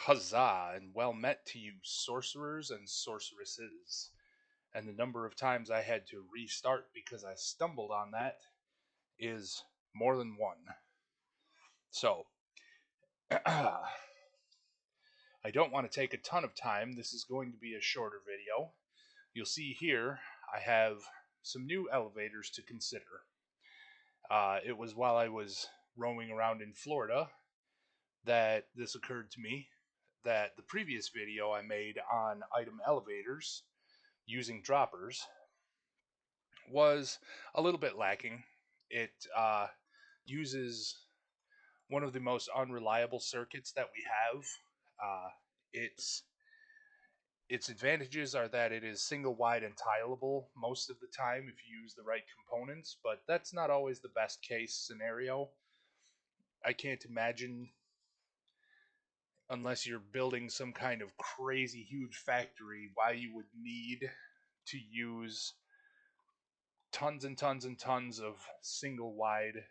Huzzah, and well met to you, sorcerers and sorceresses. And the number of times I had to restart because I stumbled on that is more than one. So, I don't want to take a ton of time. This is going to be a shorter video. You'll see here I have some new elevators to consider. It was while I was roaming around in Florida that this occurred to me, that the previous video I made on item elevators using droppers was a little bit lacking. It uses one of the most unreliable circuits that we have. Uh, its its advantages are that it is single wide and tileable most of the time if you use the right components, but that's not always the best case scenario. I can't imagine, unless you're building some kind of crazy huge factory, why you would need to use tons and tons and tons of single wide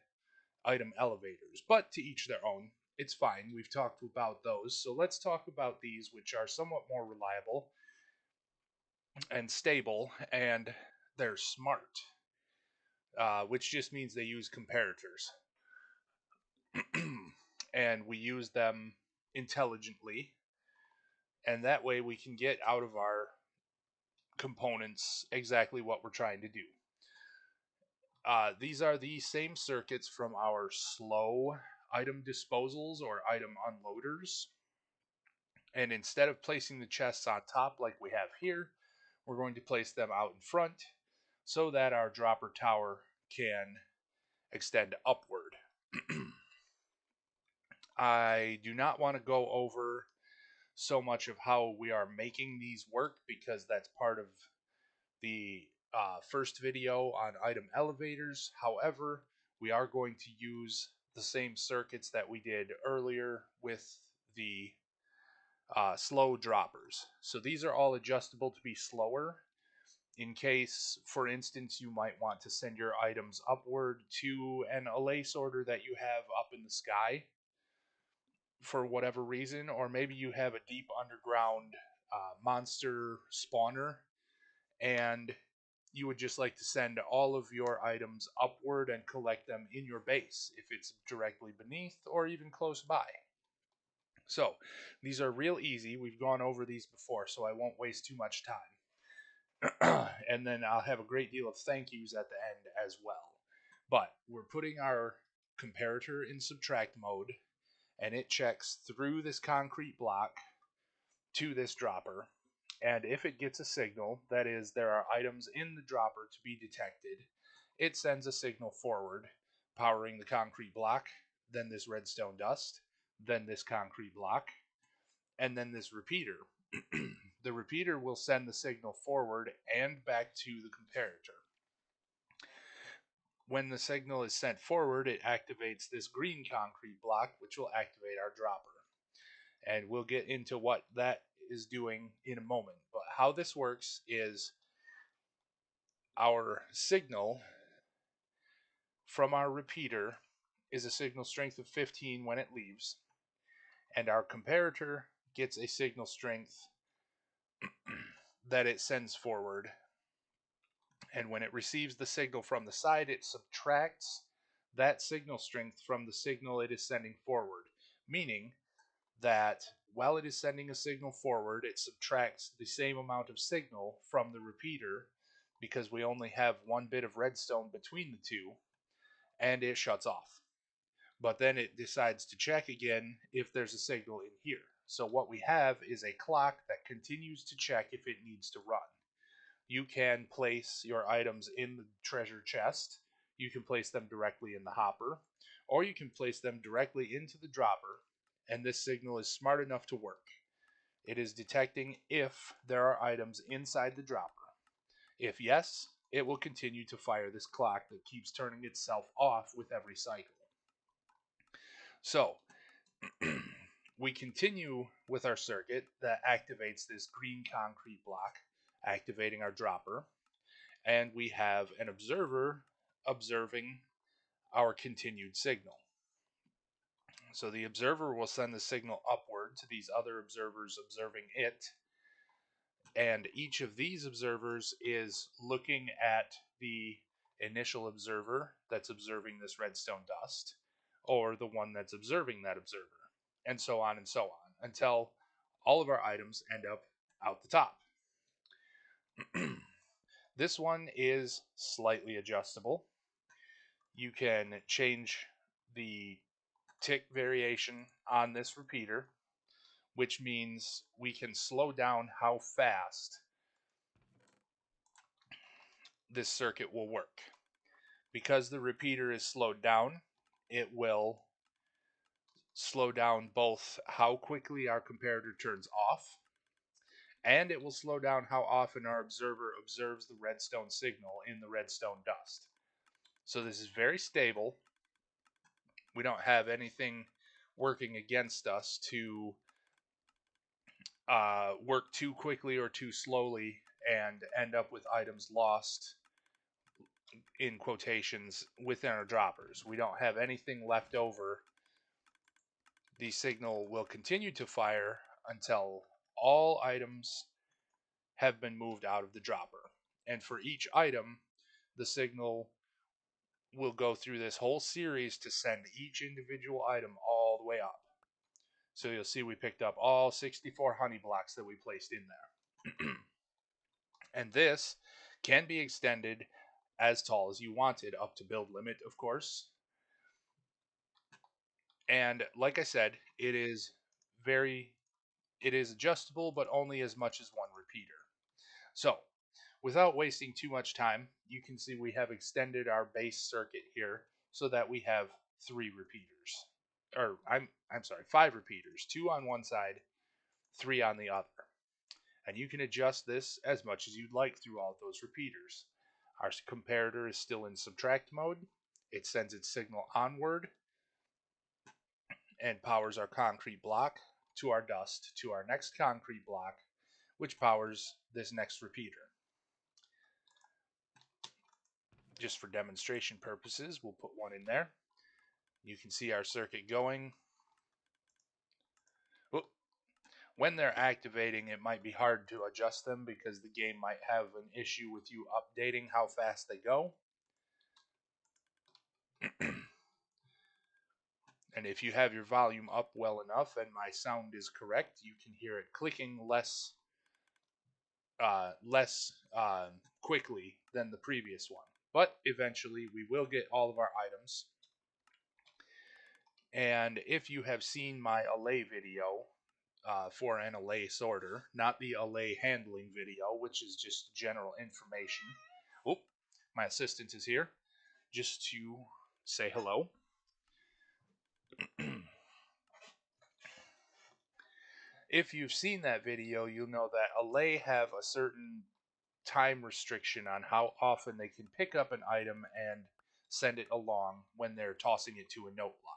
item elevators. But to each their own. It's fine. We've talked about those. So let's talk about these, which are somewhat more reliable and stable, and they're smart, which just means they use comparators. And we use them intelligently, and that way we can get out of our components exactly what we're trying to do. These are the same circuits from our slow item disposals or item unloaders. And instead of placing the chests on top like we have here, we're going to place them out in front so that our dropper tower can extend upward. I do not want to go over so much of how we are making these work because that's part of the first video on item elevators. However, we are going to use the same circuits that we did earlier with the slow droppers. So these are all adjustable to be slower in case, for instance, you might want to send your items upward to an allay sorter that you have up in the sky for whatever reason, or maybe you have a deep underground monster spawner and you would just like to send all of your items upward and collect them in your base if it's directly beneath or even close by. So these are real easy. We've gone over these before, so I won't waste too much time. And then I'll have a great deal of thank yous at the end as well. But we're putting our comparator in subtract mode, and it checks through this concrete block to this dropper. And if it gets a signal, that is, there are items in the dropper to be detected, it sends a signal forward, powering the concrete block, then this redstone dust, then this concrete block, and then this repeater. The repeater will send the signal forward and back to the comparator. When the signal is sent forward, it activates this green concrete block, which will activate our dropper. And we'll get into what that is doing in a moment. But how this works is our signal from our repeater is a signal strength of 15 when it leaves, and our comparator gets a signal strength that it sends forward. And when it receives the signal from the side, it subtracts that signal strength from the signal it is sending forward, meaning that while it is sending a signal forward, it subtracts the same amount of signal from the repeater because we only have one bit of redstone between the two, and it shuts off. But then it decides to check again if there's a signal in here. So what we have is a clock that continues to check if it needs to run. You can place your items in the treasure chest, you can place them directly in the hopper, or you can place them directly into the dropper, and this signal is smart enough to work. It is detecting if there are items inside the dropper. If yes, it will continue to fire this clock that keeps turning itself off with every cycle. So, we continue with our circuit that activates this green concrete block, activating our dropper, and we have an observer observing our continued signal. So the observer will send the signal upward to these other observers observing it, and each of these observers is looking at the initial observer that's observing this redstone dust, or the one that's observing that observer, and so on and so on, until all of our items end up out the top. This one is slightly adjustable. You can change the tick variation on this repeater, which means we can slow down how fast this circuit will work. Because the repeater is slowed down, it will slow down both how quickly our comparator turns off, and it will slow down how often our observer observes the redstone signal in the redstone dust. So this is very stable. We don't have anything working against us to work too quickly or too slowly and end up with items lost, in quotations, within our droppers. We don't have anything left over. The signal will continue to fire until all items have been moved out of the dropper. And for each item, the signal will go through this whole series to send each individual item all the way up. So you'll see we picked up all 64 honey blocks that we placed in there. And this can be extended as tall as you wanted, up to build limit, of course. And like I said, it is adjustable, but only as much as one repeater. So, without wasting too much time, you can see we have extended our base circuit here so that we have 3 repeaters. Or I'm sorry, 5 repeaters, 2 on one side, 3 on the other. And you can adjust this as much as you'd like through all of those repeaters. Our comparator is still in subtract mode. It sends its signal onward and powers our concrete block to our dust to our next concrete block, which powers this next repeater. Just for demonstration purposes, we'll put one in there. You can see our circuit going. When they're activating, it might be hard to adjust them because the game might have an issue with you updating how fast they go. And if you have your volume up well enough and my sound is correct, you can hear it clicking less quickly than the previous one. But eventually we will get all of our items. And if you have seen my allay video for an allay sorter, not the allay handling video, which is just general information. Oh, my assistant is here just to say hello. If you've seen that video, you'll know that allay have a certain time restriction on how often they can pick up an item and send it along when they're tossing it to a note block.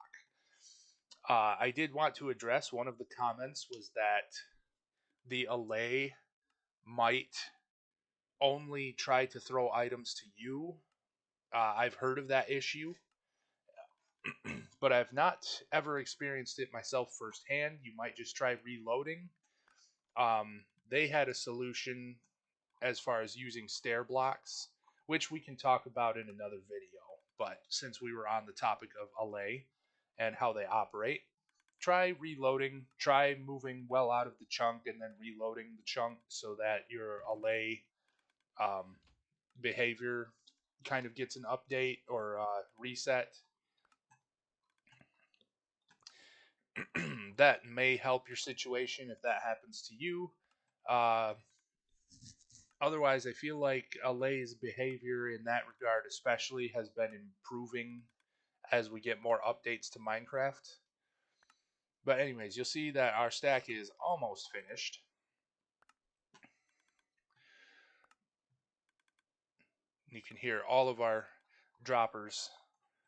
I did want to address one of the comments was that the allay might only try to throw items to you. I've heard of that issue, but I've not ever experienced it myself firsthand. You might just try reloading. They had a solution as far as using stair blocks, which we can talk about in another video. But since we were on the topic of allay and how they operate, try reloading, try moving well out of the chunk and then reloading the chunk so that your allay behavior kind of gets an update or reset. That may help your situation if that happens to you. Otherwise, I feel like allay's behavior in that regard especially has been improving as we get more updates to Minecraft. But anyways, you'll see that our stack is almost finished. You can hear all of our droppers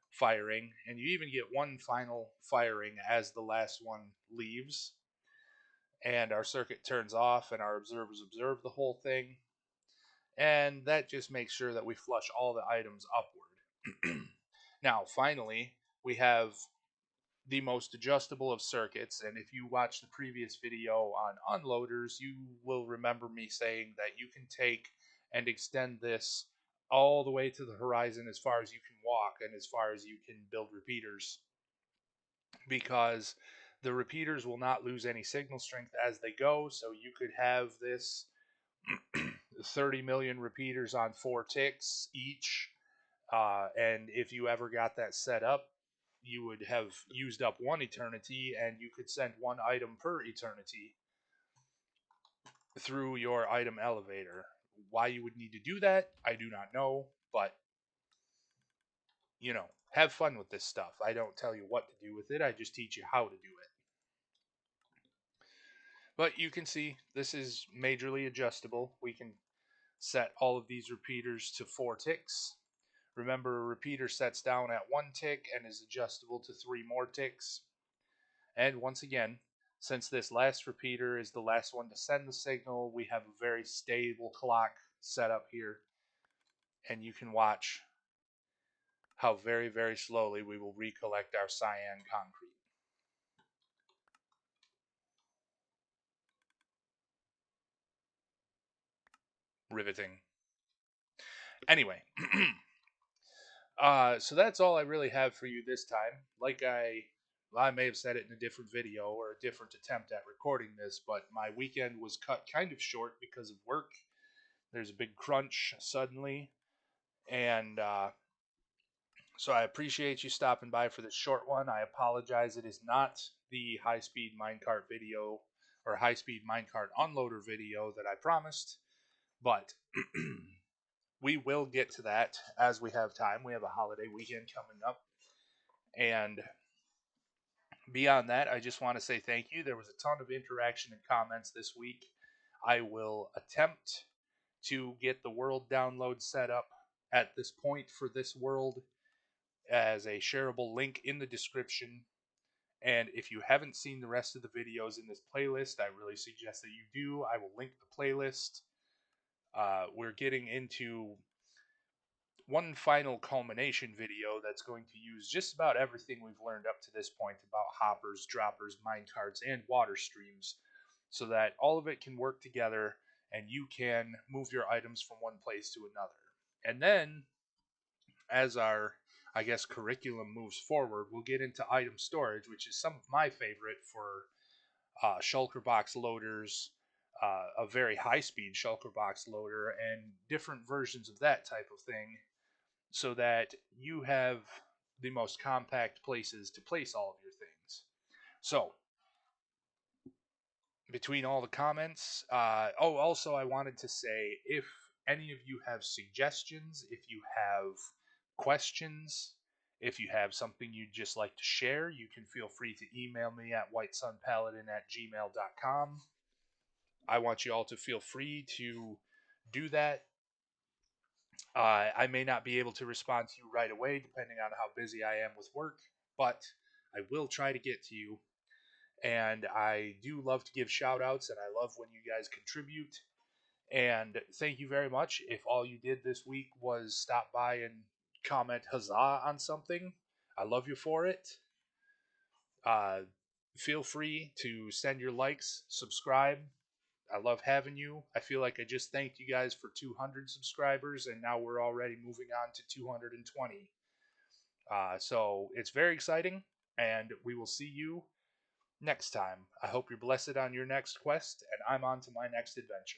firing, and you even get one final firing as the last one leaves. And our circuit turns off, and our observers observe the whole thing. And that just makes sure that we flush all the items upward. Now, finally, we have the most adjustable of circuits. And if you watch the previous video on unloaders, you will remember me saying that you can take and extend this all the way to the horizon as far as you can walk and as far as you can build repeaters, because the repeaters will not lose any signal strength as they go. So you could have this 30 million repeaters on 4 ticks each. And if you ever got that set up, you would have used up one eternity and you could send one item per eternity through your item elevator. Why you would need to do that, I do not know, but have fun with this stuff. I don't tell you what to do with it, I just teach you how to do it. But you can see this is majorly adjustable. We can set all of these repeaters to 4 ticks. Remember, a repeater sets down at 1 tick and is adjustable to 3 more ticks. And once again, since this last repeater is the last one to send the signal, we have a very stable clock set up here. And you can watch how very, very slowly we will recollect our cyan concrete. Riveting. Anyway, so that's all I really have for you this time. I may have said it in a different video or a different attempt at recording this, but my weekend was cut kind of short because of work. There's a big crunch suddenly, and so I appreciate you stopping by for this short one. I apologize, it is not the high-speed minecart video or high-speed minecart unloader video that I promised, but we will get to that as we have time. We have a holiday weekend coming up, and beyond that, I just want to say thank you. There was a ton of interaction and comments this week. I will attempt to get the world download set up at this point for this world as a shareable link in the description. And if you haven't seen the rest of the videos in this playlist, I really suggest that you do. I will link the playlist. We're getting into one final culmination video that's going to use just about everything we've learned up to this point about hoppers, droppers, minecarts, and water streams, so that all of it can work together and you can move your items from one place to another. And then, as our, I guess, curriculum moves forward, we'll get into item storage, which is some of my favorite for shulker box loaders, a very high speed shulker box loader, and different versions of that type of thing, so that you have the most compact places to place all of your things. So, between all the comments, also I wanted to say, if any of you have suggestions, if you have questions, if you have something you'd just like to share, you can feel free to email me at whitesunpaladin@gmail.com. I want you all to feel free to do that. I may not be able to respond to you right away, depending on how busy I am with work, but I will try to get to you. And I do love to give shout outs, and I love when you guys contribute. And thank you very much. If all you did this week was stop by and comment huzzah on something, I love you for it. Uh, Feel free to send your likes, subscribe. I love having you. I feel like I just thanked you guys for 200 subscribers, and now we're already moving on to 220. So it's very exciting, and we will see you next time. I hope you're blessed on your next quest, and I'm on to my next adventure.